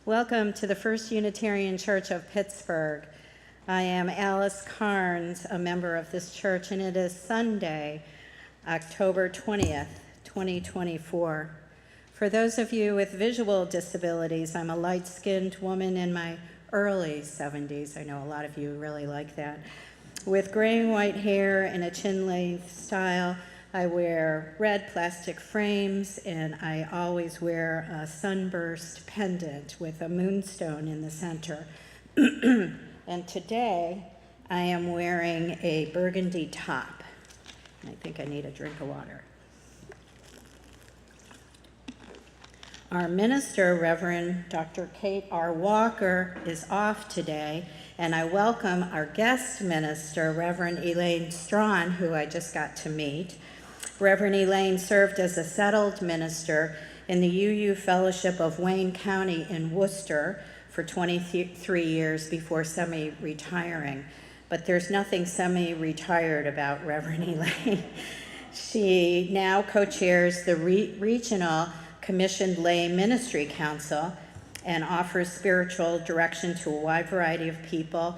Welcome to the First Unitarian Church of Pittsburgh. I am Alice Carnes, a member of this church, and it is Sunday, October 20th, 2024. For those of you with visual disabilities, I'm a light-skinned woman in my early 70s. I know a lot of you really like that. With gray and white hair and a chin-length style, I wear red plastic frames, and I always wear a sunburst pendant with a moonstone in the center. And today, I am wearing a burgundy top. I think I need a drink of water. Our minister, Reverend Dr. Kate R. Walker, is off today, and I welcome our guest minister, Reverend Elaine Strawn, who I just got to meet. Reverend Elaine served as a settled minister in the UU Fellowship of Wayne County in Worcester for 23 years before semi-retiring. But there's nothing semi-retired about Reverend Elaine. She now co-chairs the Regional Commissioned Lay Ministry Council and offers spiritual direction to a wide variety of people.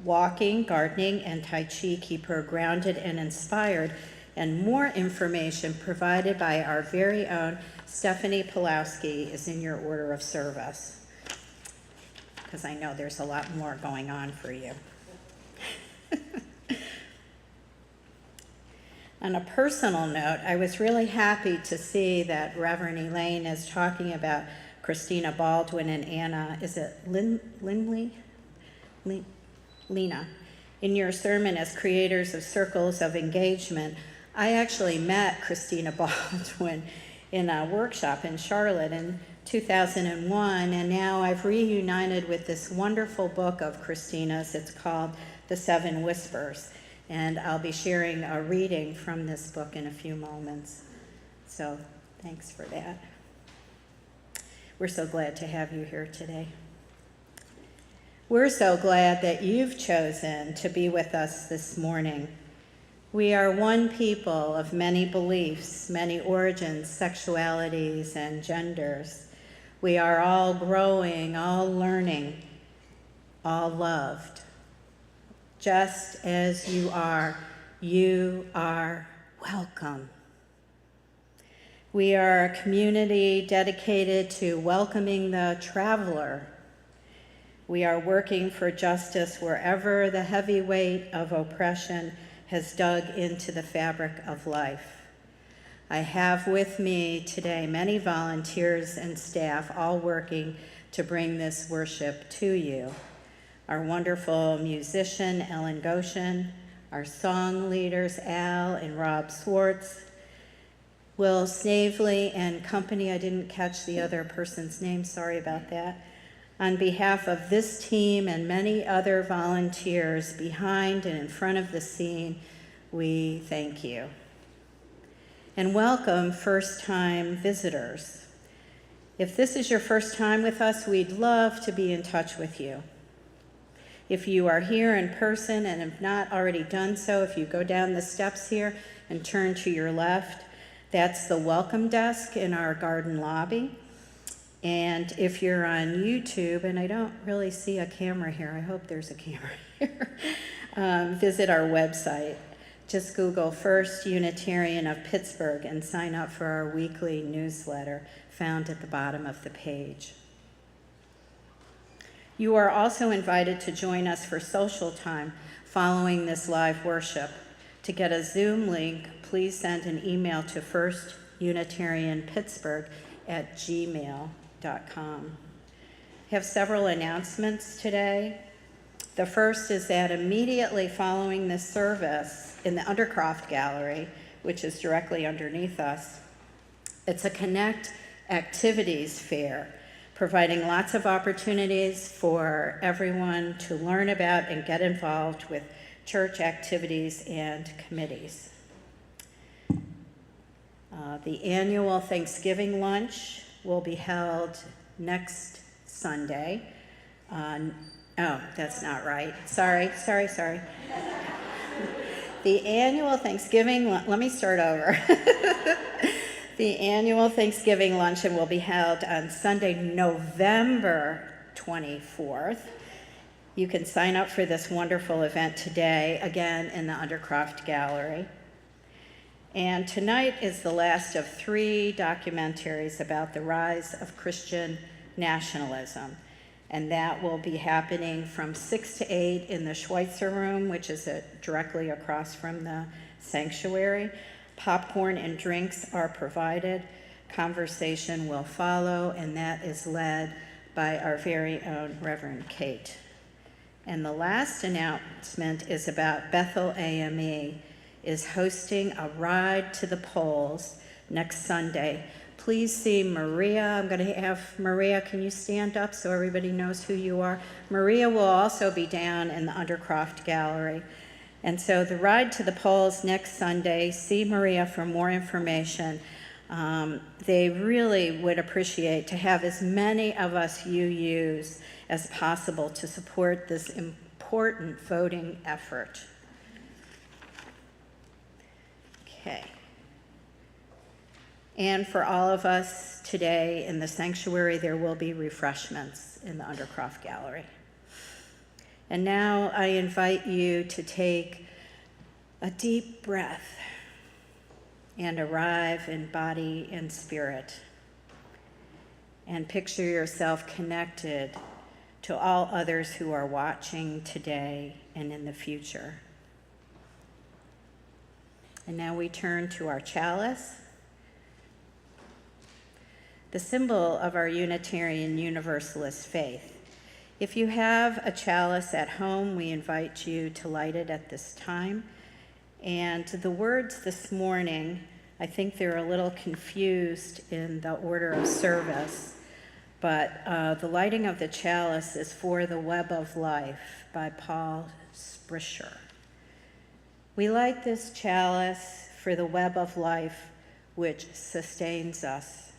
Walking, gardening, and Tai Chi keep her grounded and inspired, and more information provided by our very own Stephanie Pulowski is in your order of service, because I know there's a lot more going on for you. On a personal note, I was really happy to see that Reverend Elaine is talking about Christina Baldwin and Anna, is it Lena, in your sermon as creators of circles of engagement. I actually met Christina Baldwin in a workshop in Charlotte in 2001, and now I've reunited with this wonderful book of Christina's. It's called The Seven Whispers, and I'll be sharing a reading from this book in a few moments. So thanks for that. We're so glad to have you here today. We're so glad that you've chosen to be with us this morning. We are one people of many beliefs, many origins, sexualities, and genders. We are all growing, all learning, all loved. Just as you are welcome. We are a community dedicated to welcoming the traveler. We are working for justice wherever the heavy weight of oppression has dug into the fabric of life. I have with me today many volunteers and staff all working to bring this worship to you. Our wonderful musician, Ellen Goshen, our song leaders, Al and Rob Swartz, Will Snavely and company. I didn't catch the other person's name, sorry about that. On behalf of this team and many other volunteers behind and in front of the scene, we thank you. And welcome first-time visitors. If this is your first time with us, we'd love to be in touch with you. If you are here in person and have not already done so, if you go down the steps here and turn to your left, that's the welcome desk in our garden lobby. And if you're on YouTube, and I don't really see a camera here, I hope there's a camera here, visit our website. Just Google First Unitarian of Pittsburgh and sign up for our weekly newsletter found at the bottom of the page. You are also invited to join us for social time following this live worship. To get a Zoom link, please send an email to firstunitarianpittsburgh@gmail.com. I have several announcements today. The first is that immediately following this service in the Undercroft Gallery, which is directly underneath us, it's a Connect Activities Fair, providing lots of opportunities for everyone to learn about and get involved with church activities and committees. The annual Thanksgiving lunch will be held next Sunday. Oh, that's not right. Sorry. The annual Thanksgiving, let me start over. The annual Thanksgiving luncheon will be held on Sunday, November 24th. You can sign up for this wonderful event today, again in the Undercroft Gallery. And tonight is the last of 3 documentaries about the rise of Christian nationalism. And that will be happening from 6 to 8 in the Schweitzer Room, which is directly across from the sanctuary. Popcorn and drinks are provided. Conversation will follow, and that is led by our very own Reverend Kate. And the last announcement is about Bethel AME is hosting a ride to the polls next Sunday. Please see Maria. I'm going to have Maria, can you stand up so everybody knows who you are? Maria will also be down in the Undercroft Gallery. And so the ride to the polls next Sunday, see Maria for more information. They really would appreciate to have as many of us UUs as possible to support this important voting effort. Okay. And for all of us today in the sanctuary, there will be refreshments in the Undercroft Gallery. And now I invite you to take a deep breath and arrive in body and spirit, and picture yourself connected to all others who are watching today and in the future. And now we turn to our chalice, the symbol of our Unitarian Universalist faith. If you have a chalice at home, we invite you to light it at this time. And the words this morning, I think they're a little confused in the order of service, but the lighting of the chalice is for the Web of Life by Paul Sprisher. We light this chalice for the web of life which sustains us,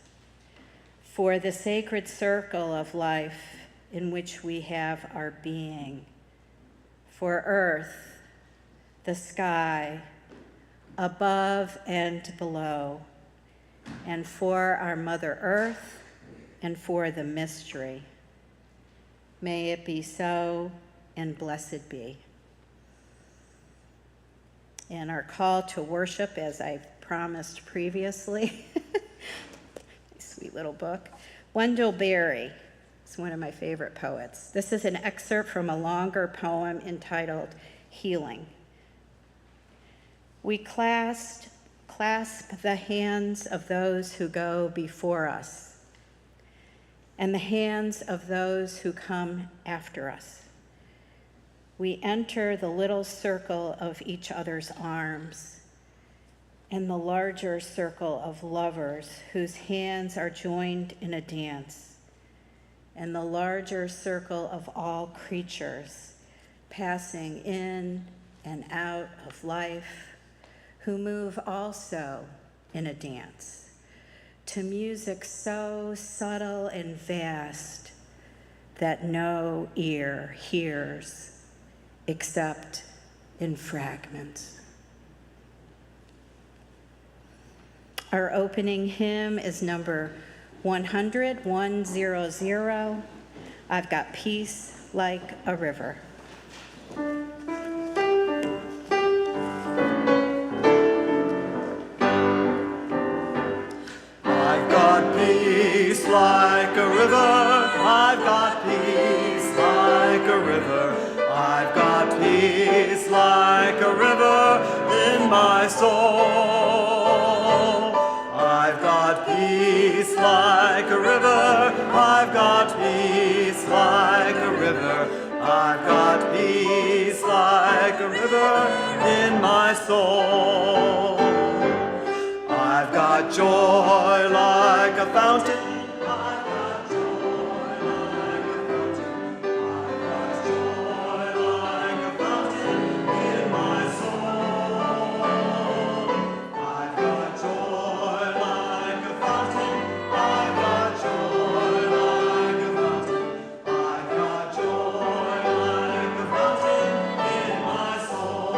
for the sacred circle of life in which we have our being, for earth, the sky, above and below, and for our Mother Earth, and for the mystery. May it be so, and blessed be. And our call to worship, as I promised previously, sweet little book, Wendell Berry is one of my favorite poets. This is an excerpt from a longer poem entitled Healing. We clasp the hands of those who go before us, and the hands of those who come after us. We enter the little circle of each other's arms and the larger circle of lovers whose hands are joined in a dance, and the larger circle of all creatures passing in and out of life, who move also in a dance to music so subtle and vast that no ear hears except in fragments. Our opening hymn is number 100, 100. I've got peace like a river. I've got peace like a river. I've got peace like a river. I've got peace like a river in my soul. I've got peace like a river. I've got peace like a river. I've got peace like a river in my soul. I've got joy like a fountain. I've got joy like a fountain. I've got joy like a fountain in my soul. I've got joy like a fountain. I've got joy like a fountain. I've got joy like a fountain in my soul.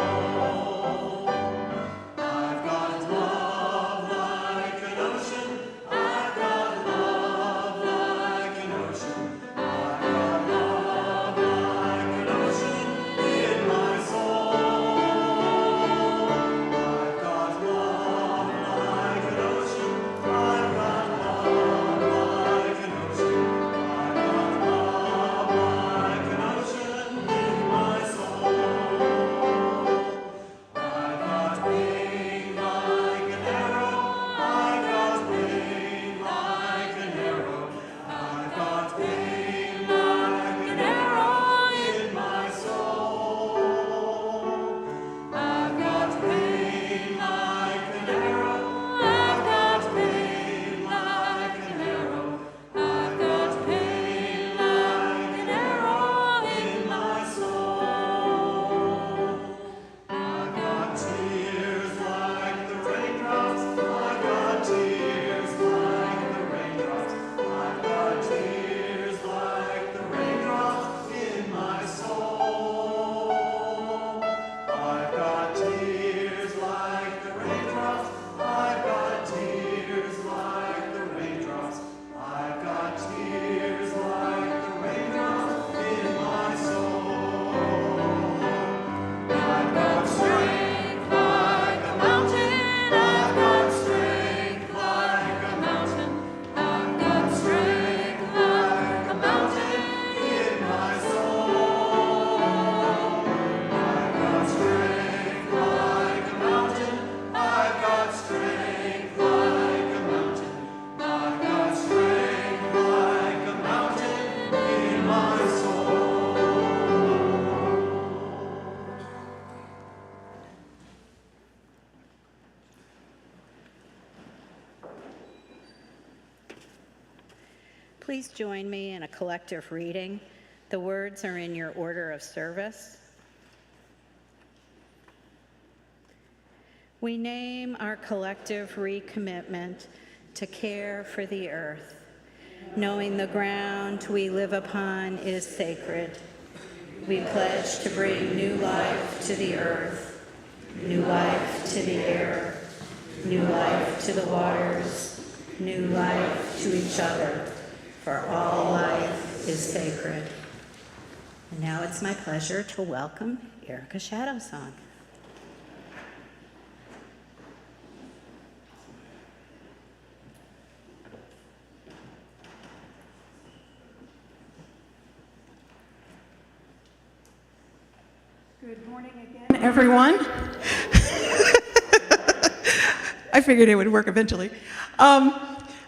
I've got love like an ocean. I've got love like an ocean. I've got love like an ocean in my soul. I've got love like an ocean. I've got love like an ocean. I've got love like an ocean in my soul. I've got pain like an arrow. I've got pain like an arrow. I've got pain like an arrow in my soul. I've got pain like an arrow. I've got pain like an arrow. I've got pain like an arrow in my soul. I've got tears like the raindrops. I've got tears like the raindrops. I've got tears like the raindrops in my soul. I've got tears like the raindrops. I've got tears like the raindrops. I've got tears like the raindrops in my soul. I've got strength like a mountain. I've got strength like a mountain. I've got strength like a mountain in my soul. I've got strength like a mountain. I've got strength like a mountain. I've got strength like a mountain in my soul. Please join me in a collective reading. The words are in your order of service. We name our collective recommitment to care for the earth, knowing the ground we live upon is sacred. We pledge to bring new life to the earth, new life to the air, new life to the waters, new life to each other, for all life is sacred. And now it's my pleasure to welcome Erica Shadowsong. Good morning again, everyone. I figured it would work eventually.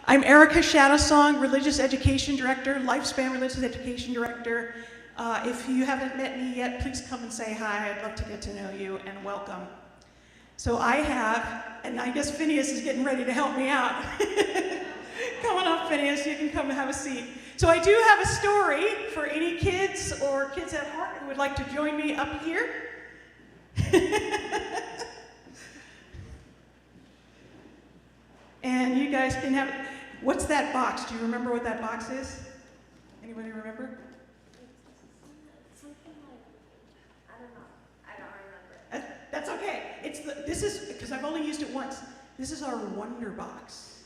I'm Erica Shadowsong, Religious Education Director, Lifespan Religious Education Director. If you haven't met me yet, please come and say hi. I'd love to get to know you, and welcome. So I have, and I guess Phineas is getting ready to help me out. Come on up, Phineas, you can come and have a seat. So I do have a story for any kids or kids at heart who would like to join me up here. And you guys can have, what's that box? Do you remember what that box is? Anybody remember? Something like, I don't know. I don't remember. That's okay. This is, because I've only used it once. This is our Wonder Box.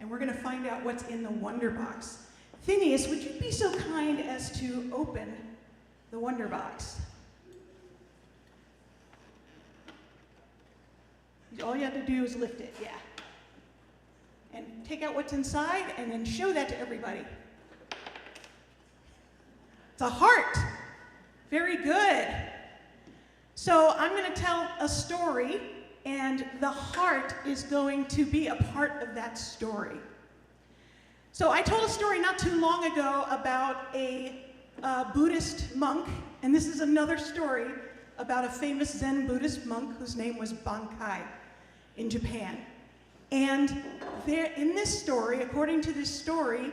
And we're going to find out what's in the Wonder Box. Phineas, would you be so kind as to open the Wonder Box? All you have to do is lift it, yeah. And take out what's inside and then show that to everybody. It's a heart. Very good. So I'm going to tell a story, and the heart is going to be a part of that story. So I told a story not too long ago about a Buddhist monk, and this is another story about a famous Zen Buddhist monk whose name was Bankai in Japan. And there, in this story, according to this story,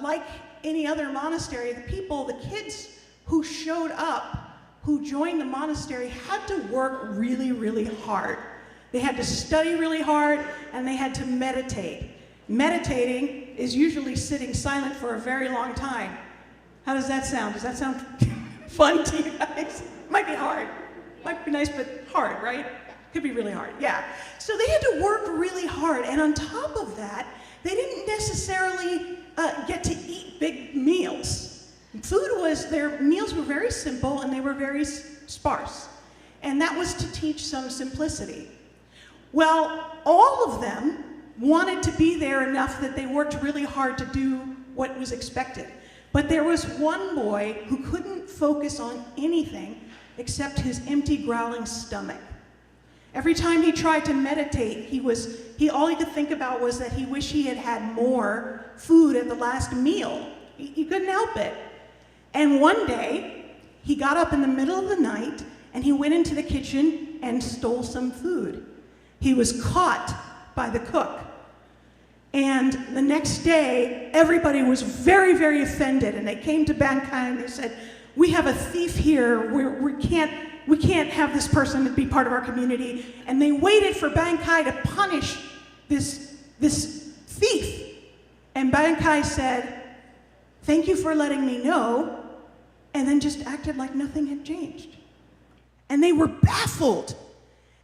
like any other monastery, the kids who showed up, who joined the monastery, had to work really, really hard. They had to study really hard, and they had to meditate. Meditating is usually sitting silent for a very long time. How does that sound? Does that sound fun to you guys? Might be hard. Might be nice, but hard, right? Could be really hard, yeah. So they had to work really hard, and on top of that, they didn't necessarily get to eat big meals. Their meals were very simple, and they were very sparse. And that was to teach some simplicity. Well, all of them wanted to be there enough that they worked really hard to do what was expected. But there was one boy who couldn't focus on anything except his empty, growling stomach. Every time he tried to meditate, all he could think about was that he wished he had had more food at the last meal. He couldn't help it. And one day, he got up in the middle of the night, and he went into the kitchen and stole some food. He was caught by the cook. And the next day, everybody was very, very offended, and they came to Bankai and they said, "We have a thief here. We can't have this person to be part of our community." And they waited for Bankai to punish this thief. And Bankai said, "Thank you for letting me know," and then just acted like nothing had changed. And they were baffled.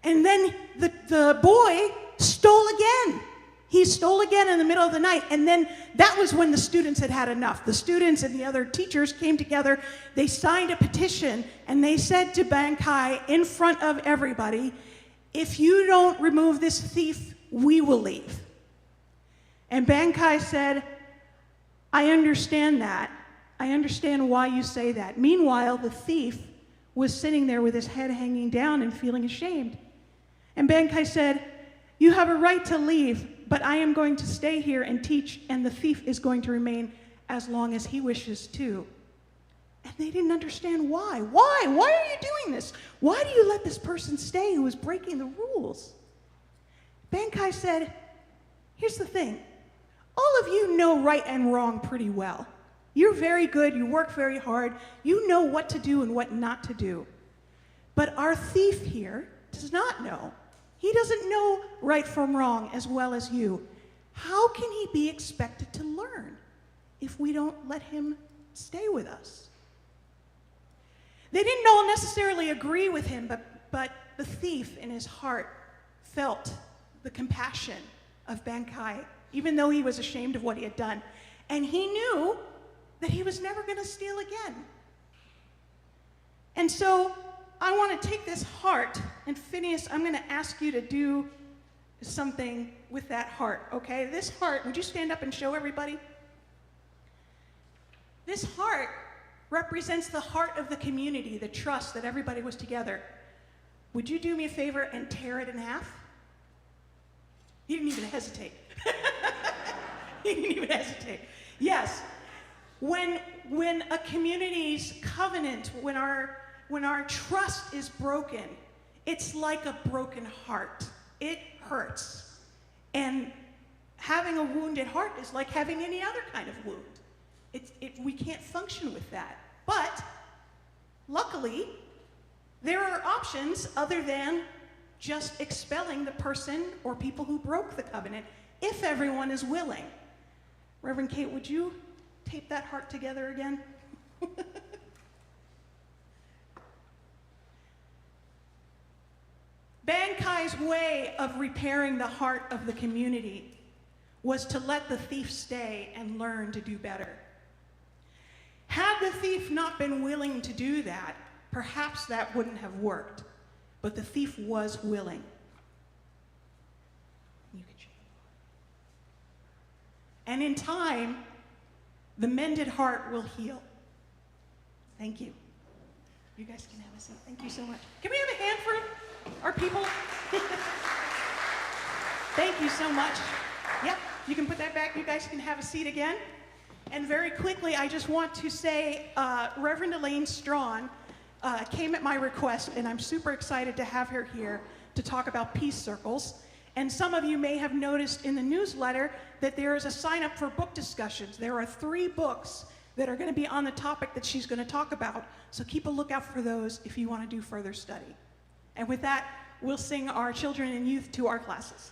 And then the boy stole again. He stole again in the middle of the night, and then that was when the students had had enough. The students and the other teachers came together, they signed a petition, and they said to Bankai in front of everybody, "If you don't remove this thief, we will leave." And Bankai said, "I understand that. I understand why you say that." Meanwhile, the thief was sitting there with his head hanging down and feeling ashamed. And Bankai said, "You have a right to leave, but I am going to stay here and teach, and the thief is going to remain as long as he wishes to." And they didn't understand why. Why? Why are you doing this? Why do you let this person stay who is breaking the rules? Bankai said, "Here's the thing. All of you know right and wrong pretty well. You're very good, you work very hard, you know what to do and what not to do. But our thief here does not know. He doesn't know right from wrong as well as you. How can he be expected to learn if we don't let him stay with us?" They didn't all necessarily agree with him, but the thief in his heart felt the compassion of Bankai, even though he was ashamed of what he had done. And he knew that he was never going to steal again. And so I want to take this heart, and Phineas, I'm going to ask you to do something with that heart, okay? This heart, would you stand up and show everybody? This heart represents the heart of the community, the trust that everybody was together. Would you do me a favor and tear it in half? He didn't even hesitate. He didn't even hesitate. Yes. When a community's covenant, when our trust is broken, it's like a broken heart. It hurts. And having a wounded heart is like having any other kind of wound. We can't function with that. But luckily, there are options other than just expelling the person or people who broke the covenant, if everyone is willing. Reverend Kate, would you tape that heart together again? Bankai's way of repairing the heart of the community was to let the thief stay and learn to do better. Had the thief not been willing to do that, perhaps that wouldn't have worked. But the thief was willing. And in time, the mended heart will heal. Thank you. You guys can have a seat. Thank you so much. Can we have a hand for our people? Thank you so much. Yep, you can put that back. You guys can have a seat again. And very quickly, I just want to say Reverend Elaine Strawn came at my request, and I'm super excited to have her here to talk about peace circles. And some of you may have noticed in the newsletter that there is a sign up for book discussions. There are 3 books that are going to be on the topic that she's going to talk about. So keep a lookout for those if you want to do further study. And with that, we'll sing our children and youth to our classes.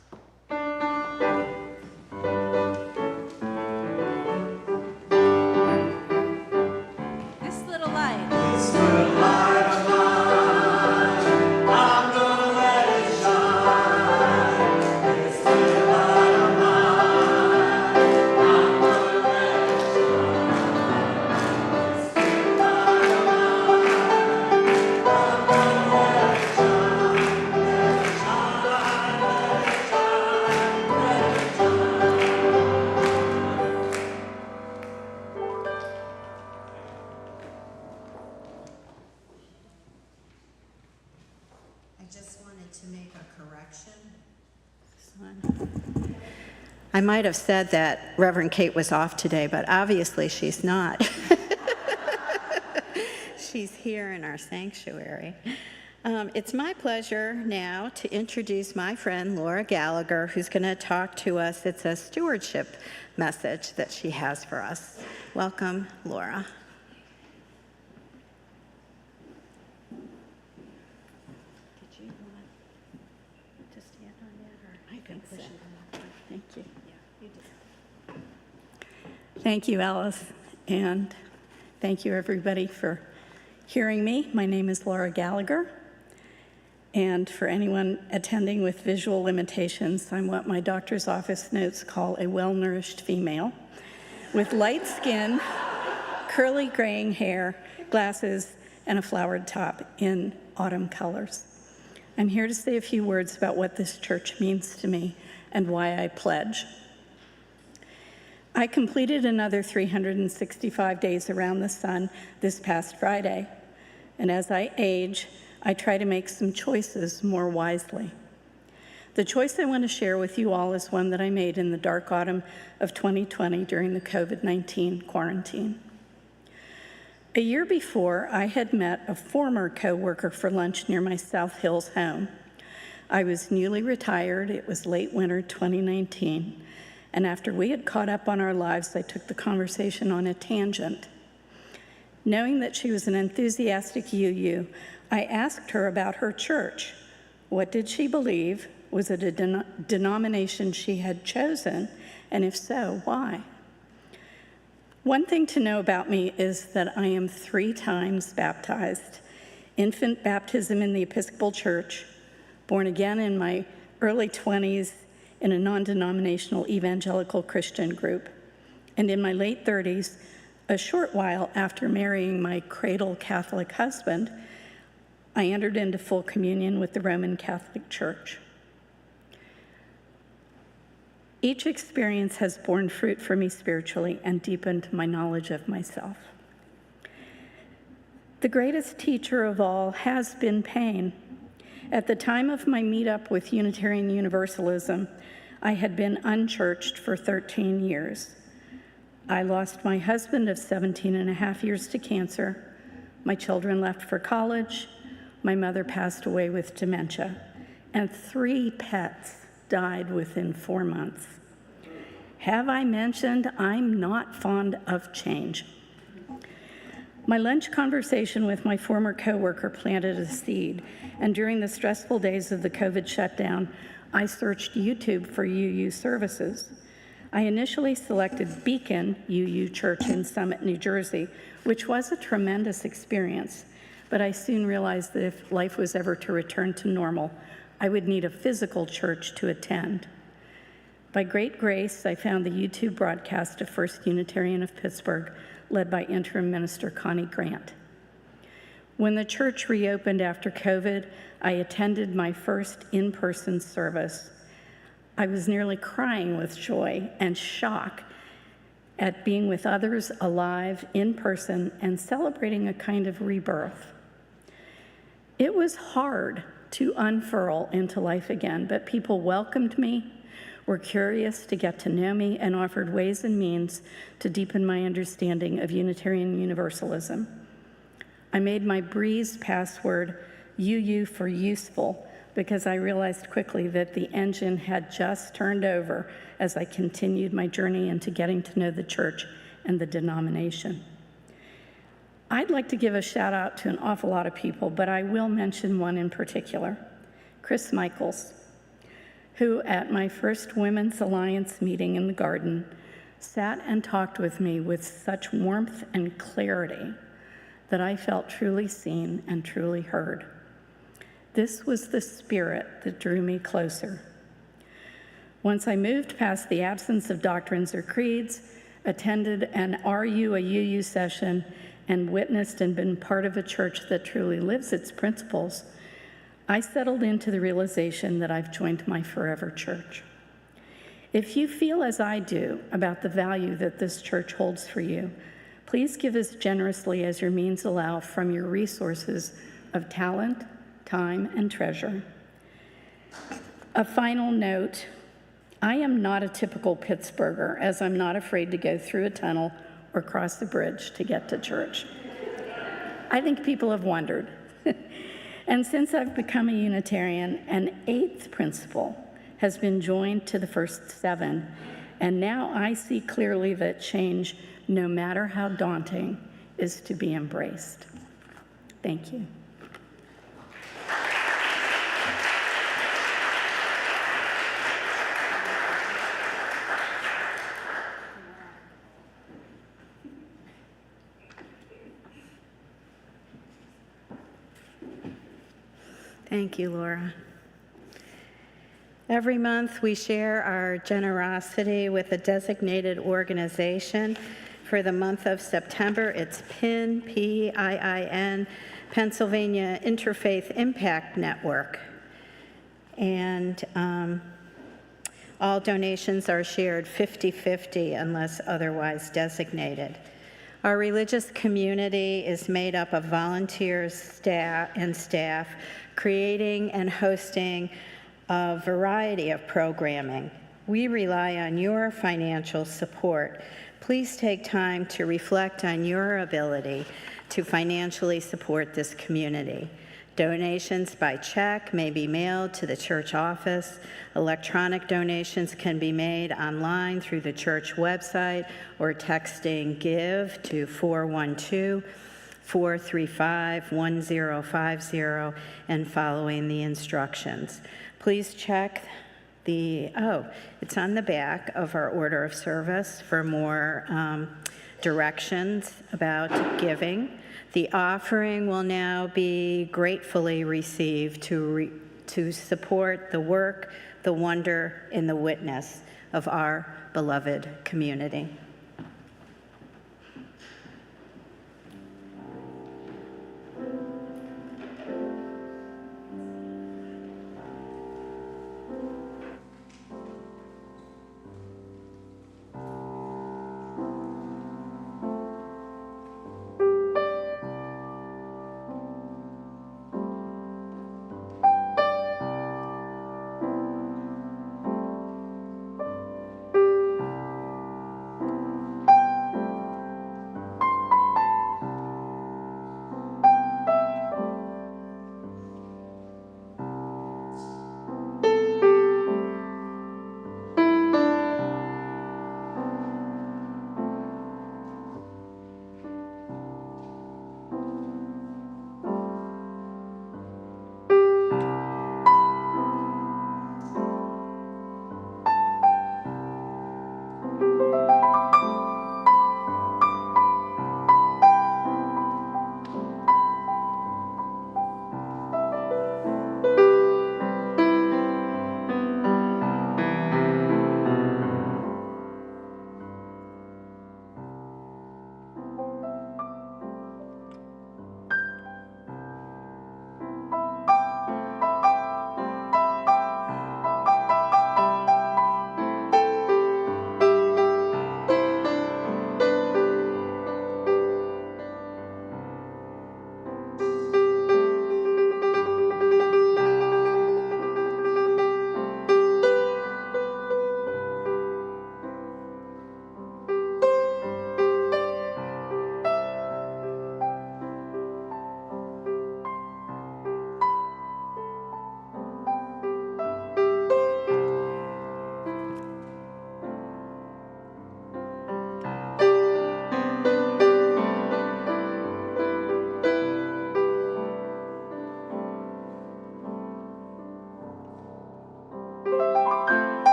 This little light. This little light of mine, I'm gonna let it shine. This little light of mine, I'm gonna let it shine. This little light of mine, I'm gonna let it shine. Let it shine, let it shine, let it shine. I just wanted to make a correction. I might have said that Reverend Kate was off today, but obviously she's not. She's here in our sanctuary. It's my pleasure now to introduce my friend Laura Gallagher, who's going to talk to us. It's a stewardship message that she has for us. Welcome, Laura. Did you want to stand on that, or I can push it? Thank you. Thank you, Alice, and thank you, everybody, for hearing me. My name is Laura Gallagher, and for anyone attending with visual limitations, I'm what my doctor's office notes call a well-nourished female with light skin, curly graying hair, glasses, and a flowered top in autumn colors. I'm here to say a few words about what this church means to me and why I pledge. I completed another 365 days around the sun this past Friday, and as I age, I try to make some choices more wisely. The choice I want to share with you all is one that I made in the dark autumn of 2020 during the COVID-19 quarantine. A year before, I had met a former coworker for lunch near my South Hills home. I was newly retired. It was late winter 2019. And after we had caught up on our lives, I took the conversation on a tangent. Knowing that she was an enthusiastic UU, I asked her about her church. What did she believe? Was it a denomination she had chosen? And if so, why? One thing to know about me is that I am 3 times baptized. Infant baptism in the Episcopal Church, born again in my early 20s in a non-denominational evangelical Christian group, and in my late 30s, a short while after marrying my cradle Catholic husband, I entered into full communion with the Roman Catholic Church. Each experience has borne fruit for me spiritually and deepened my knowledge of myself. The greatest teacher of all has been pain. At the time of my meetup with Unitarian Universalism, I had been unchurched for 13 years. I lost my husband of 17 and a half years to cancer. My children left for college. My mother passed away with dementia. And 3 pets died within 4 months. Have I mentioned I'm not fond of change? My lunch conversation with my former coworker planted a seed, and during the stressful days of the COVID shutdown, I searched YouTube for UU services. I initially selected Beacon UU Church in Summit, New Jersey, which was a tremendous experience, but I soon realized that if life was ever to return to normal, I would need a physical church to attend. By great grace, I found the YouTube broadcast of First Unitarian of Pittsburgh, led by interim minister Connie Grant. When the church reopened after COVID, I attended my first in-person service. I was nearly crying with joy and shock at being with others alive in person and celebrating a kind of rebirth. It was hard to unfurl into life again, but people welcomed me, were curious to get to know me, and offered ways and means to deepen my understanding of Unitarian Universalism. I made my Breeze password UU for useful because I realized quickly that the engine had just turned over as I continued my journey into getting to know the church and the denomination. I'd like to give a shout out to an awful lot of people, but I will mention one in particular, Chris Michaels, who at my first Women's Alliance meeting in the garden sat and talked with me with such warmth and clarity that I felt truly seen and truly heard. This was the spirit that drew me closer. Once I moved past the absence of doctrines or creeds, attended an Are You a UU session, and witnessed and been part of a church that truly lives its principles, I settled into the realization that I've joined my forever church. If you feel as I do about the value that this church holds for you, please give as generously as your means allow from your resources of talent, time, and treasure. A final note, I am not a typical Pittsburgher, as I'm not afraid to go through a tunnel or cross the bridge to get to church. I think people have wondered. And since I've become a Unitarian, an 8th principle has been joined to the first 7, and now I see clearly that change, no matter how daunting, is to be embraced. Thank you. Thank you, Laura. Every month, we share our generosity with a designated organization. For the month of September, it's PIN, P-I-I-N, Pennsylvania Interfaith Impact Network. And all donations are shared 50-50 unless otherwise designated. Our religious community is made up of volunteers, staff, creating and hosting a variety of programming. We rely on your financial support. Please take time to reflect on your ability to financially support this community. Donations by check may be mailed to the church office. Electronic donations can be made online through the church website or texting GIVE to 412-435-1050 and following the instructions. Please check it's on the back of our order of service for more directions about giving. The offering will now be gratefully received to support the work, the wonder, and the witness of our beloved community.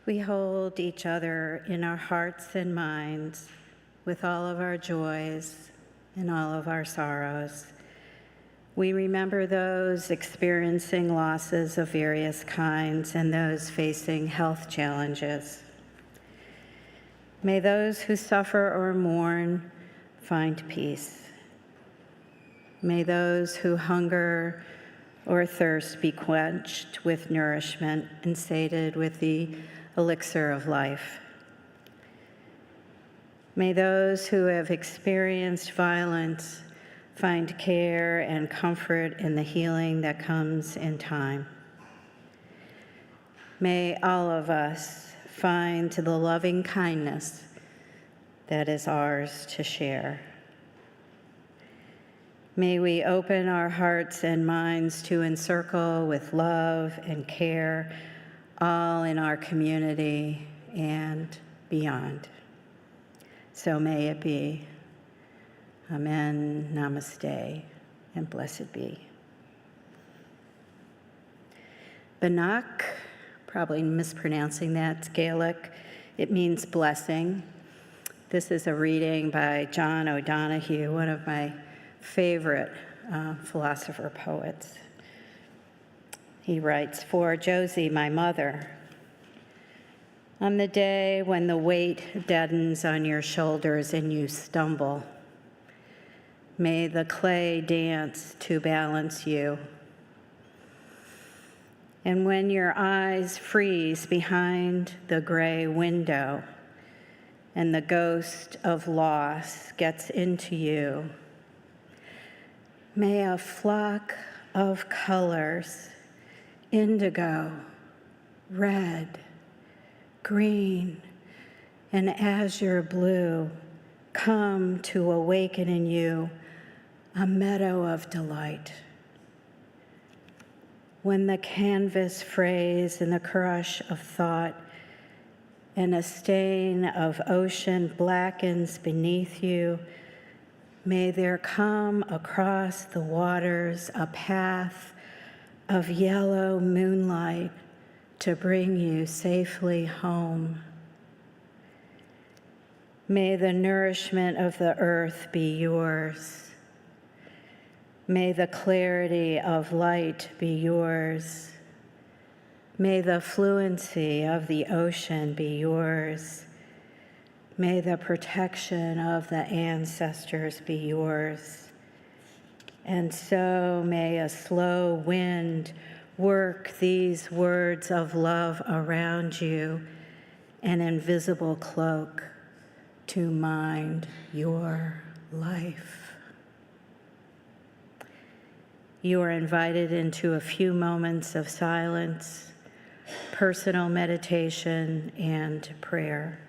We hold each other in our hearts and minds with all of our joys and all of our sorrows. We remember those experiencing losses of various kinds and those facing health challenges. May those who suffer or mourn find peace. May those who hunger or thirst be quenched with nourishment and sated with the elixir of life. May those who have experienced violence find care and comfort in the healing that comes in time. May all of us find the loving kindness that is ours to share. May we open our hearts and minds to encircle with love and care all in our community and beyond. So may it be. Amen, namaste, and blessed be. Banach, probably mispronouncing that, it's Gaelic. It means blessing. This is a reading by John O'Donohue, one of my favorite philosopher poets. He writes, "For Josie, my mother, on the day when the weight deadens on your shoulders and you stumble, may the clay dance to balance you. And when your eyes freeze behind the gray window and the ghost of loss gets into you, may a flock of colors, indigo, red, green, and azure blue, come to awaken in you a meadow of delight. When the canvas frays in the crush of thought and a stain of ocean blackens beneath you, may there come across the waters a path of yellow moonlight to bring you safely home. May the nourishment of the earth be yours. May the clarity of light be yours. May the fluency of the ocean be yours. May the protection of the ancestors be yours. And so may a slow wind work these words of love around you, an invisible cloak to mind your life." You are invited into a few moments of silence, personal meditation, and prayer.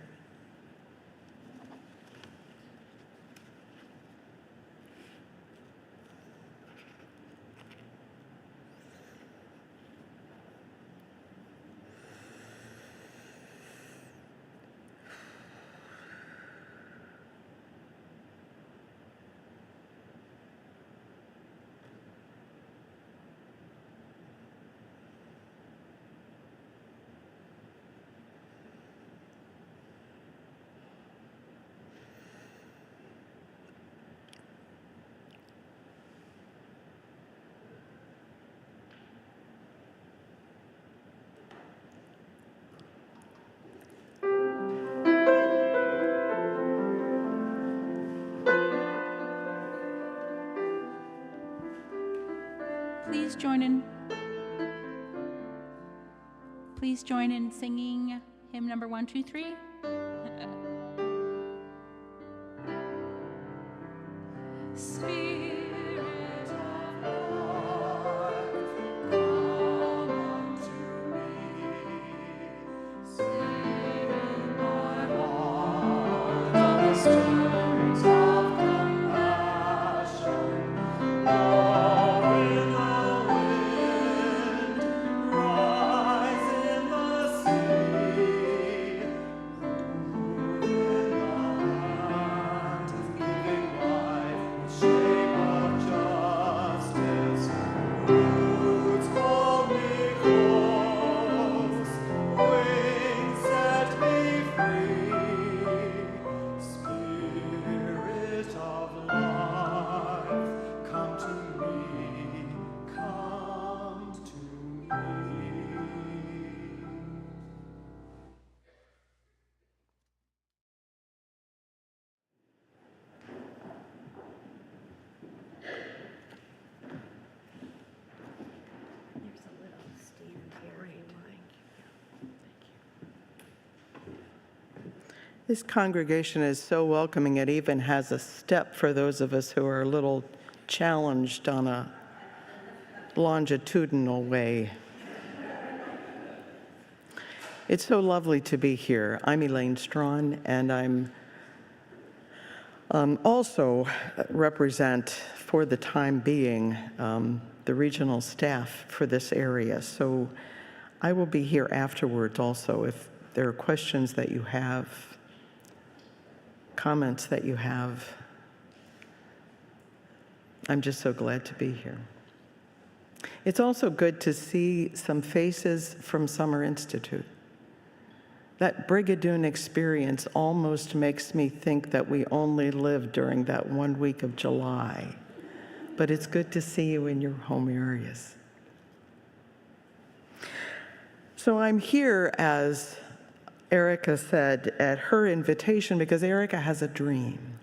join in singing hymn number 123. Spirit of life, come unto me. Sing my heart on the strings of compassion. Blow in the wind, rise in the sea. Move in the land of giving life, shape of justice. Roots hold me close, wings set me free. Spirit of life, come to me, come to me. There's a little stand here if you like. This congregation is so welcoming, it even has a step for those of us who are a little challenged on a longitudinal way. It's so lovely to be here. I'm Elaine Strawn, and I'm also represent, for the time being, the regional staff for this area. So I will be here afterwards also if there are questions that you have, comments that you have. I'm just so glad to be here. It's also good to see some faces from Summer Institute. That Brigadoon experience almost makes me think that we only lived during that 1 week of July. But it's good to see you in your home areas. So I'm here, as Erica said, at her invitation because Erica has a dream.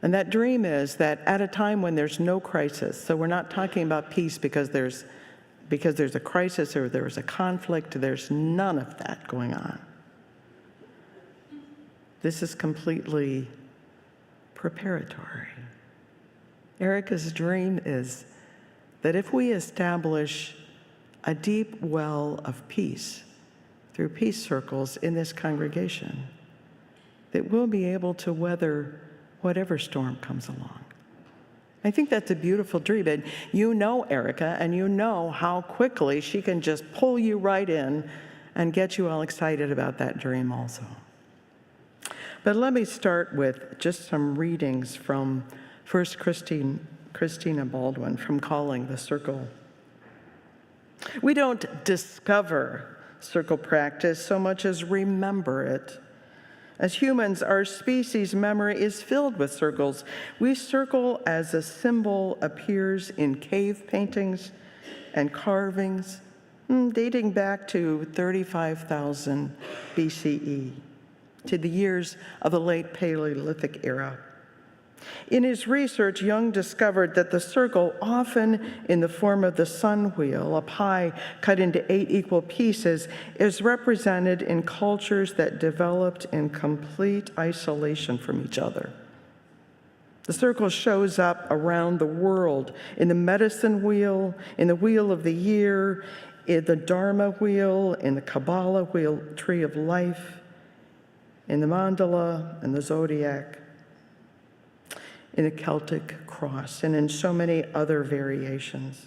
And that dream is that at a time when there's no crisis, so we're not talking about peace because there's a crisis or there's a conflict, there's none of that going on. This is completely preparatory. Erica's dream is that if we establish a deep well of peace through peace circles in this congregation, that we'll be able to weather whatever storm comes along. I think that's a beautiful dream. And you know Erica, and you know how quickly she can just pull you right in and get you all excited about that dream also. But let me start with just some readings from First Christina Baldwin from Calling the Circle. We don't discover circle practice so much as remember it. As humans, our species' memory is filled with circles. We circle as a symbol appears in cave paintings and carvings dating back to 35,000 BCE, to the years of the late Paleolithic era. In his research, Jung discovered that the circle, often in the form of the sun wheel, a pie cut into 8 equal pieces, is represented in cultures that developed in complete isolation from each other. The circle shows up around the world in the medicine wheel, in the wheel of the year, in the Dharma wheel, in the Kabbalah wheel, tree of life, in the mandala and the zodiac, in a Celtic cross, and in so many other variations.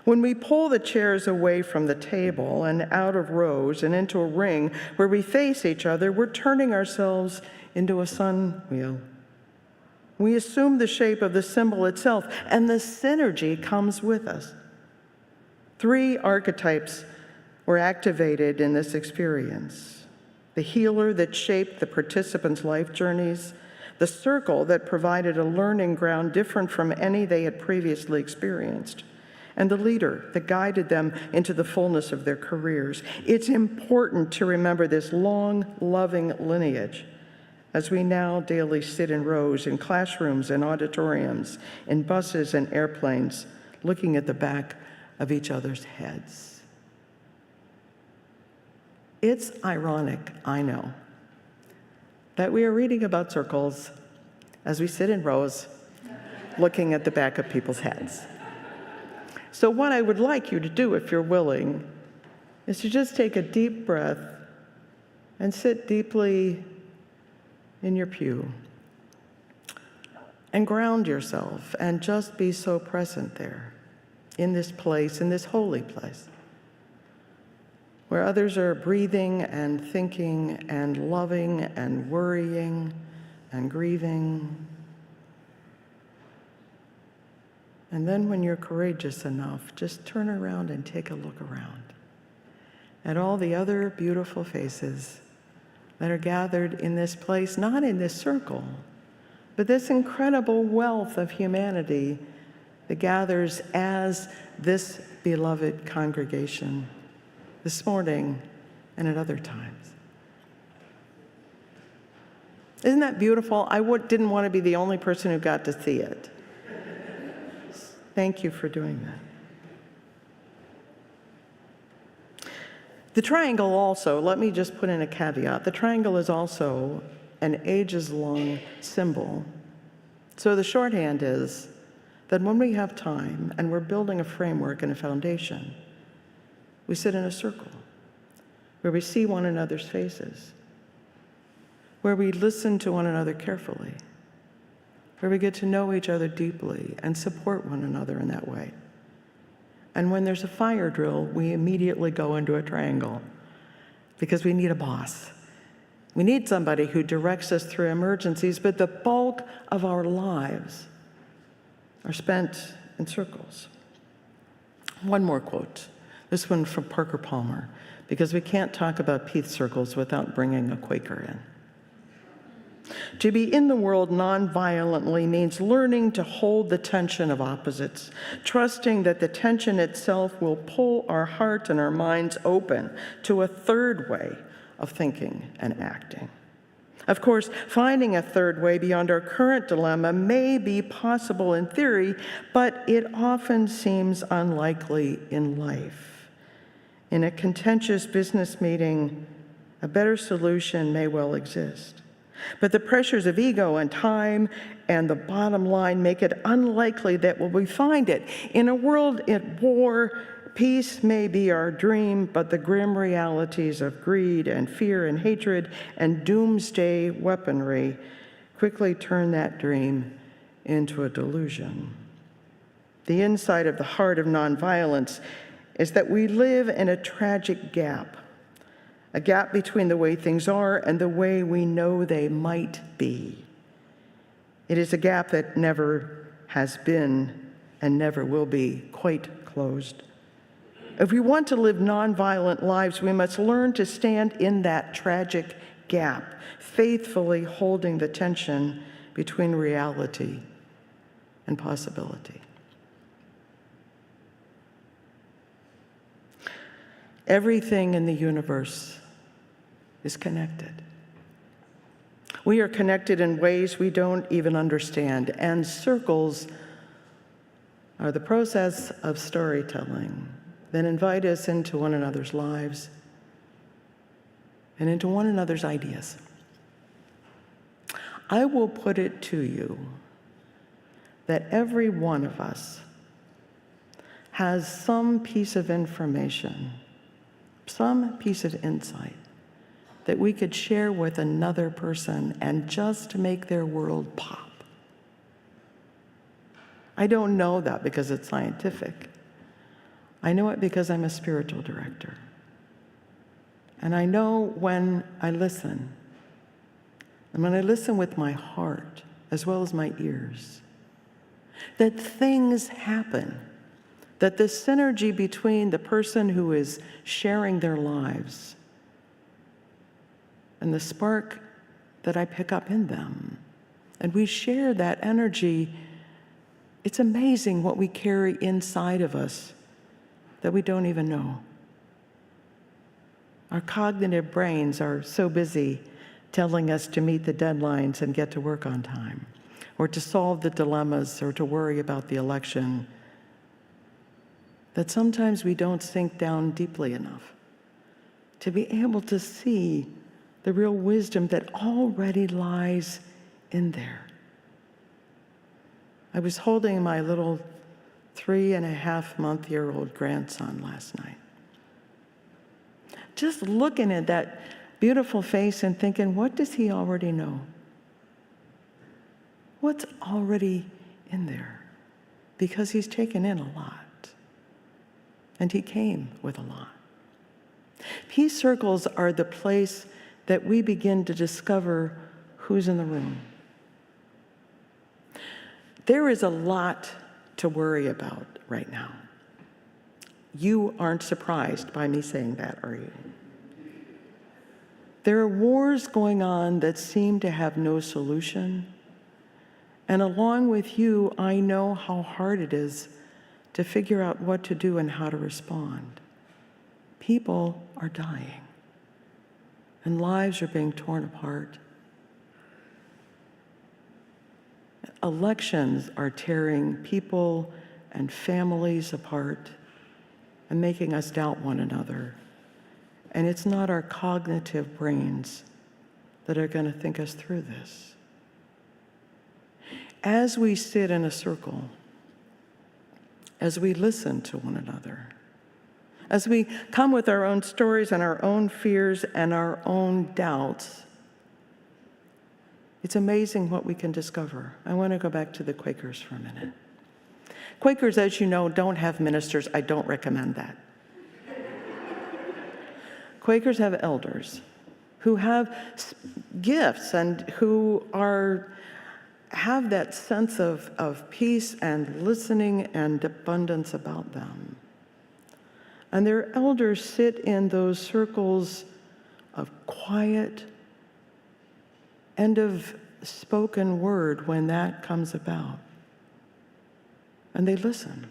When we pull the chairs away from the table and out of rows and into a ring where we face each other, we're turning ourselves into a sun wheel. We assume the shape of the symbol itself, and the synergy comes with us. 3 archetypes were activated in this experience: the healer that shaped the participants' life journeys, the circle that provided a learning ground different from any they had previously experienced, and the leader that guided them into the fullness of their careers. It's important to remember this long, loving lineage as we now daily sit in rows in classrooms and auditoriums, in buses and airplanes, looking at the back of each other's heads. It's ironic, I know, that we are reading about circles as we sit in rows looking at the back of people's heads. So what I would like you to do, if you're willing, is to just take a deep breath and sit deeply in your pew and ground yourself and just be so present there in this place, in this holy place, where others are breathing and thinking and loving and worrying and grieving. And then when you're courageous enough, just turn around and take a look around at all the other beautiful faces that are gathered in this place, not in this circle, but this incredible wealth of humanity that gathers as this beloved congregation this morning and at other times. Isn't that beautiful? I didn't want to be the only person who got to see it. Thank you for doing that. The triangle also, let me just put in a caveat, the triangle is also an ages-long symbol. So the shorthand is that when we have time and we're building a framework and a foundation, we sit in a circle where we see one another's faces, where we listen to one another carefully, where we get to know each other deeply and support one another in that way. And when there's a fire drill, we immediately go into a triangle because we need a boss. We need somebody who directs us through emergencies, but the bulk of our lives are spent in circles. One more quote, this one from Parker Palmer, because we can't talk about peace circles without bringing a Quaker in. To be in the world nonviolently means learning to hold the tension of opposites, trusting that the tension itself will pull our hearts and our minds open to a third way of thinking and acting. Of course, finding a third way beyond our current dilemma may be possible in theory, but it often seems unlikely in life. In a contentious business meeting, a better solution may well exist. But the pressures of ego and time and the bottom line make it unlikely that we find it. In a world at war, peace may be our dream, but the grim realities of greed and fear and hatred and doomsday weaponry quickly turn that dream into a delusion. The insight of the heart of nonviolence is that we live in a tragic gap. A gap between the way things are and the way we know they might be. It is a gap that never has been and never will be quite closed. If we want to live nonviolent lives, we must learn to stand in that tragic gap, faithfully holding the tension between reality and possibility. Everything in the universe is connected. We are connected in ways we don't even understand, and circles are the process of storytelling that invite us into one another's lives and into one another's ideas. I will put it to you that every one of us has some piece of information, some piece of insight that we could share with another person and just make their world pop. I don't know that because it's scientific. I know it because I'm a spiritual director. And I know when I listen, and when I listen with my heart as well as my ears, that things happen, that the synergy between the person who is sharing their lives and the spark that I pick up in them, and we share that energy, it's amazing what we carry inside of us that we don't even know. Our cognitive brains are so busy telling us to meet the deadlines and get to work on time, or to solve the dilemmas, or to worry about the election. that sometimes we don't sink down deeply enough to be able to see the real wisdom that already lies in there. I was holding my little 3.5-month-old grandson last night, just looking at that beautiful face and thinking, what does he already know? What's already in there? Because he's taken in a lot, and he came with a lot. Peace circles are the place that we begin to discover who's in the room. There is a lot to worry about right now. You aren't surprised by me saying that, are you? There are wars going on that seem to have no solution. And along with you, I know how hard it is to figure out what to do and how to respond. People are dying, and lives are being torn apart. Elections are tearing people and families apart and making us doubt one another. And it's not our cognitive brains that are going to think us through this. As we sit in a circle, as we listen to one another, as we come with our own stories and our own fears and our own doubts, it's amazing what we can discover. I want to go back to the Quakers for a minute. Quakers, as you know, don't have ministers. I don't recommend that. Quakers have elders who have gifts and who have that sense of peace and listening and abundance about them. And their elders sit in those circles of quiet and of spoken word when that comes about. And they listen.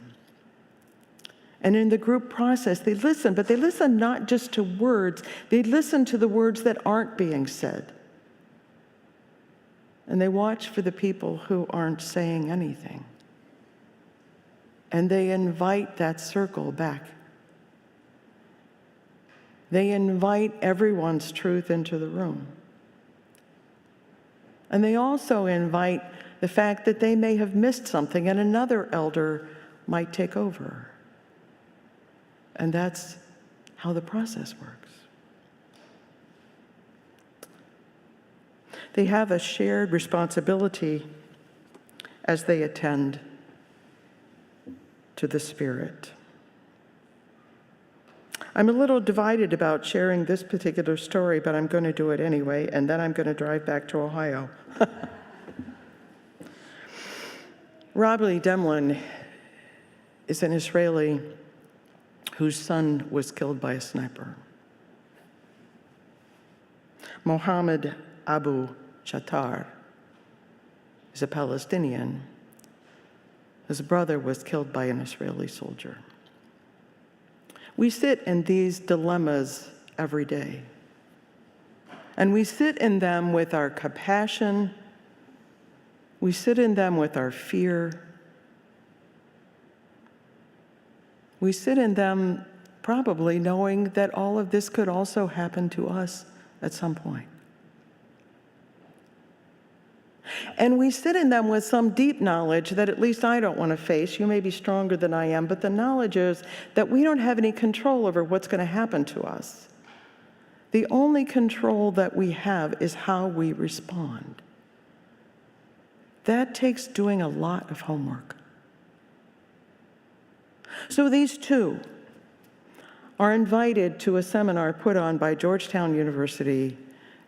And in the group process, they listen, but they listen not just to words, they listen to the words that aren't being said. And they watch for the people who aren't saying anything. And they invite that circle back. They invite everyone's truth into the room. And they also invite the fact that they may have missed something and another elder might take over. And that's how the process works. They have a shared responsibility as they attend to the Spirit. I'm a little divided about sharing this particular story, but I'm going to do it anyway, and then I'm going to drive back to Ohio. Robbie Demlin is an Israeli whose son was killed by a sniper. Mohammed Abu Shatar is a Palestinian. His brother was killed by an Israeli soldier. We sit in these dilemmas every day. And we sit in them with our compassion. We sit in them with our fear. We sit in them probably knowing that all of this could also happen to us at some point. And we sit in them with some deep knowledge that at least I don't want to face. You may be stronger than I am, but the knowledge is that we don't have any control over what's going to happen to us. The only control that we have is how we respond. That takes doing a lot of homework. So these two are invited to a seminar put on by Georgetown University,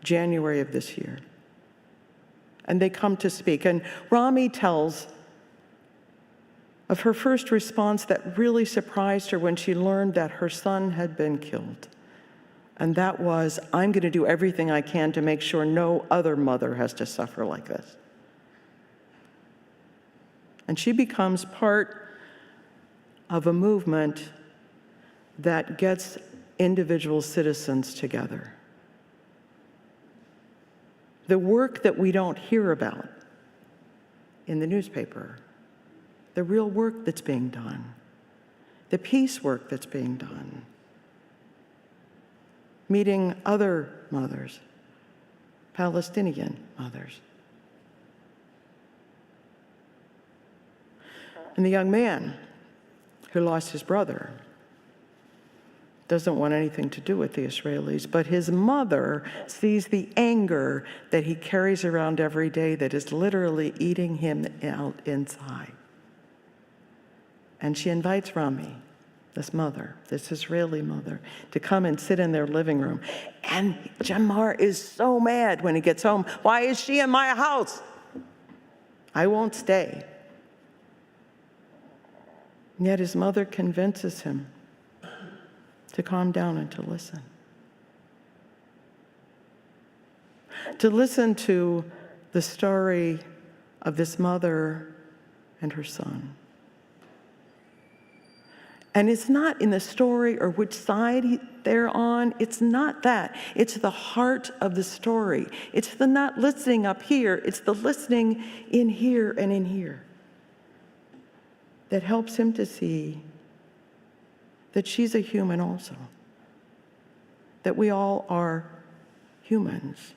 January of this year. And they come to speak. And Rami tells of her first response that really surprised her when she learned that her son had been killed. And that was, I'm going to do everything I can to make sure no other mother has to suffer like this. And she becomes part of a movement that gets individual citizens together. The work that we don't hear about in the newspaper, the real work that's being done, the peace work that's being done, meeting other mothers, Palestinian mothers. And the young man who lost his brother doesn't want anything to do with the Israelis, but his mother sees the anger that he carries around every day that is literally eating him out inside. And she invites Rami, this mother, this Israeli mother, to come and sit in their living room. And Jamar is so mad when he gets home. Why is she in my house? I won't stay. And yet his mother convinces him to calm down and to listen. To listen to the story of this mother and her son. And it's not in the story or which side they're on. It's not that. It's the heart of the story. It's the not listening up here. It's the listening in here and in here that helps him to see that she's a human also, that we all are humans,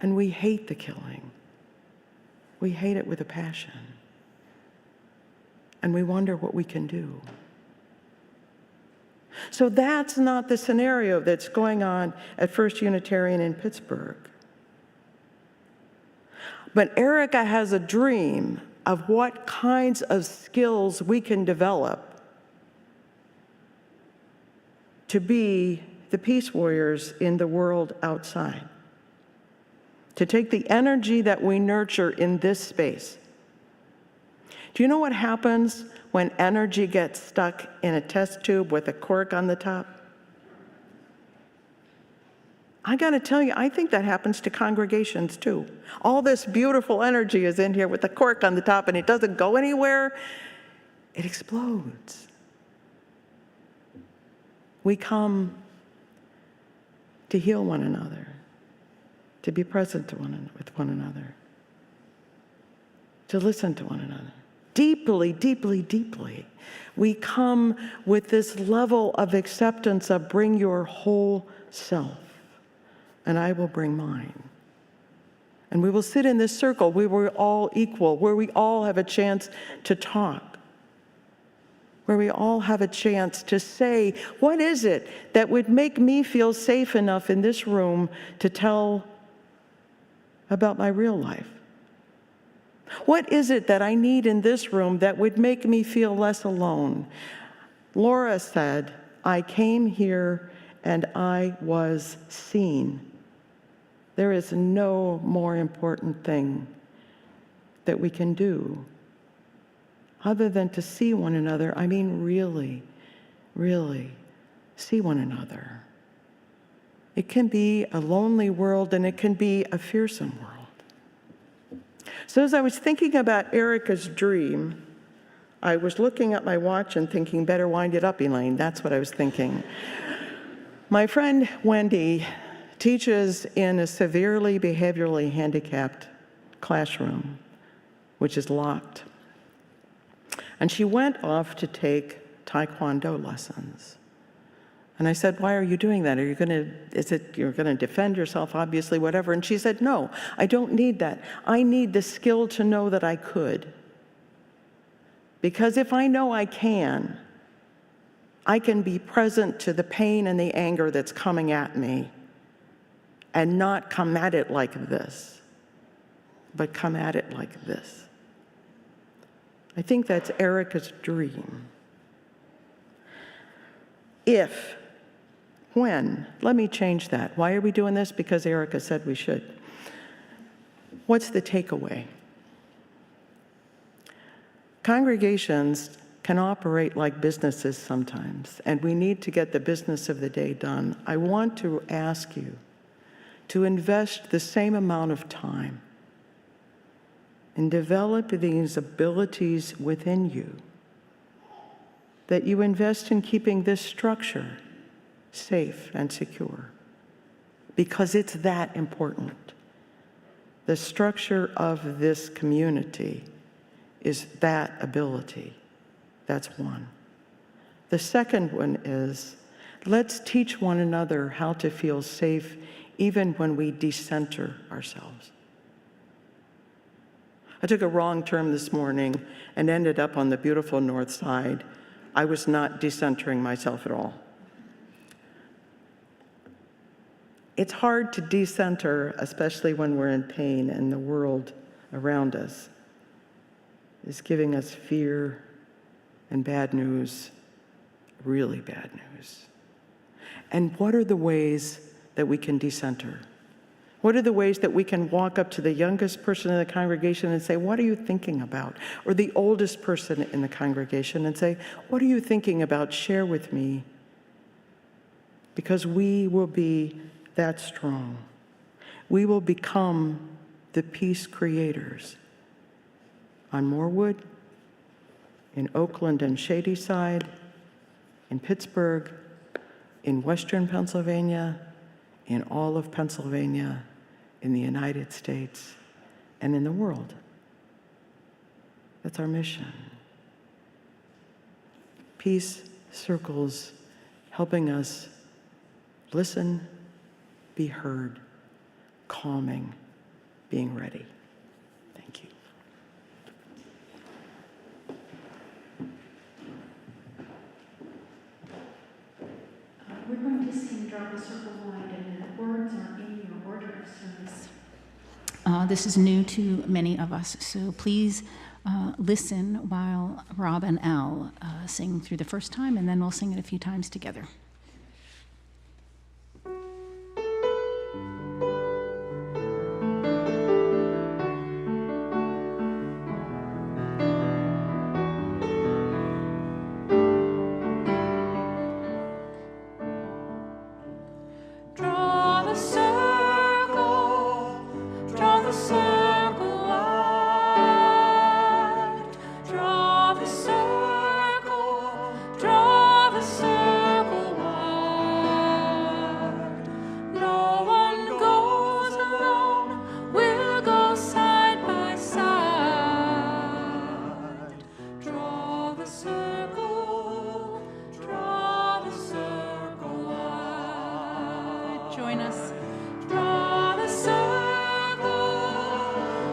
and we hate the killing. We hate it with a passion, and we wonder what we can do. So that's not the scenario that's going on at First Unitarian in Pittsburgh. But Erica has a dream of what kinds of skills we can develop to be the peace warriors in the world outside. To take the energy that we nurture in this space. Do you know what happens when energy gets stuck in a test tube with a cork on the top? I gotta tell you, I think that happens to congregations too. All this beautiful energy is in here with the cork on the top and it doesn't go anywhere. It explodes. We come to heal one another, to be present to with one another, to listen to one another. Deeply, deeply, deeply. We come with this level of acceptance of bring your whole self, and I will bring mine. And we will sit in this circle where we're all equal, where we all have a chance to talk, where we all have a chance to say, what is it that would make me feel safe enough in this room to tell about my real life? What is it that I need in this room that would make me feel less alone? Laura said, I came here and I was seen. There is no more important thing that we can do other than to see one another. I mean, really, really see one another. It can be a lonely world and it can be a fearsome world. So as I was thinking about Erica's dream, I was looking at my watch and thinking, better wind it up, Elaine. That's what I was thinking. My friend Wendy teaches in a severely behaviorally handicapped classroom, which is locked. And she went off to take Taekwondo lessons. And I said, why are you doing that? You're gonna defend yourself, obviously, whatever. And she said, no, I don't need that. I need the skill to know that I could. Because if I know I can be present to the pain and the anger that's coming at me and not come at it like this, but come at it like this. I think that's Erica's dream. When? Let me change that. Why are we doing this? Because Erica said we should. What's the takeaway? Congregations can operate like businesses sometimes, and we need to get the business of the day done. I want to ask you to invest the same amount of time in developing these abilities within you that you invest in keeping this structure safe and secure, because it's that important. The structure of this community is that ability. That's one. The second one is, let's teach one another how to feel safe even when we decenter ourselves. I took a wrong turn this morning and ended up on the beautiful north side. I was not decentering myself at all. It's hard to decenter, especially when we're in pain and the world around us is giving us fear and bad news, really bad news. And what are the ways that we can decenter? What are the ways that we can walk up to the youngest person in the congregation and say, what are you thinking about? Or the oldest person in the congregation and say, what are you thinking about? Share with me. Because we will be that strong. We will become the peace creators. On Morewood, in Oakland and Shadyside, in Pittsburgh, in Western Pennsylvania, in all of Pennsylvania, in the United States, and in the world. That's our mission. Peace circles helping us listen, be heard, calming, being ready. Thank you. We're going to sing Draw the Circle Wide, and the words are in your order of service. This is new to many of us, so please listen while Rob and Al sing through the first time, and then we'll sing it a few times together. Join us. Draw the circle,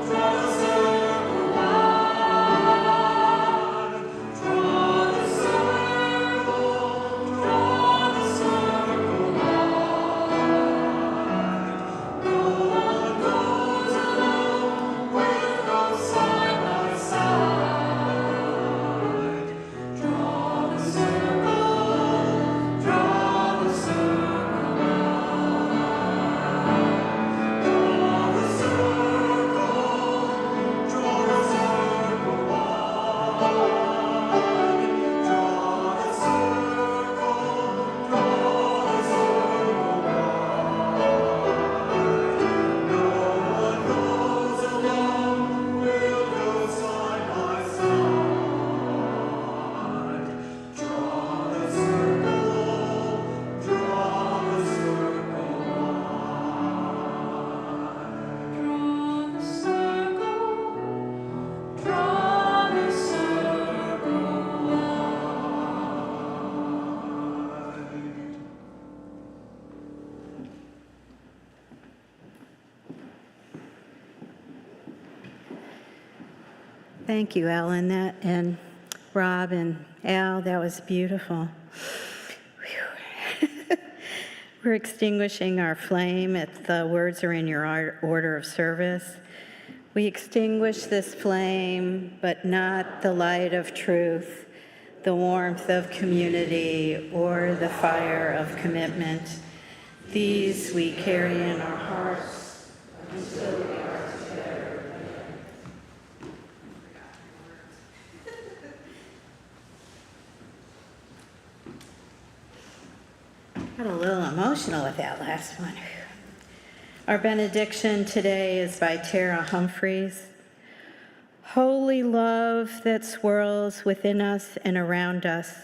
draw the circle wide. Draw the circle, draw the circle wide. No one goes alone, we'll go side by side. Draw the circle, draw the circle. Thank you, Ellen, and Rob and Al. That was beautiful. Whew. We're extinguishing our flame. The words are in your order of service. We extinguish this flame, but not the light of truth, the warmth of community, or the fire of commitment. These we carry in our hearts until we are together. Got a little emotional with that last one. Our benediction today is by Tara Humphreys. Holy love that swirls within us and around us,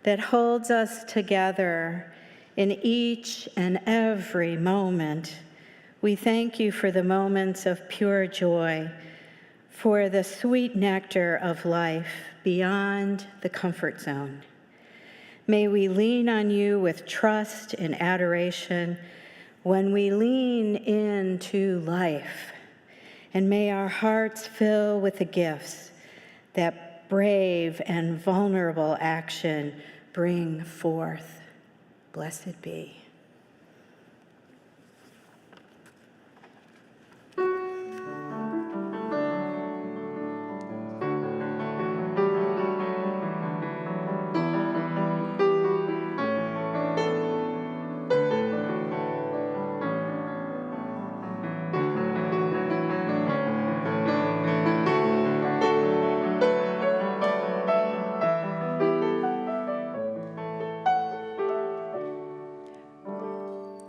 that holds us together in each and every moment. We thank you for the moments of pure joy, for the sweet nectar of life beyond the comfort zone. May we lean on you with trust and adoration when we lean into life. And may our hearts fill with the gifts that brave and vulnerable action bring forth. Blessed be.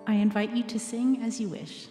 I invite you to sing as you wish.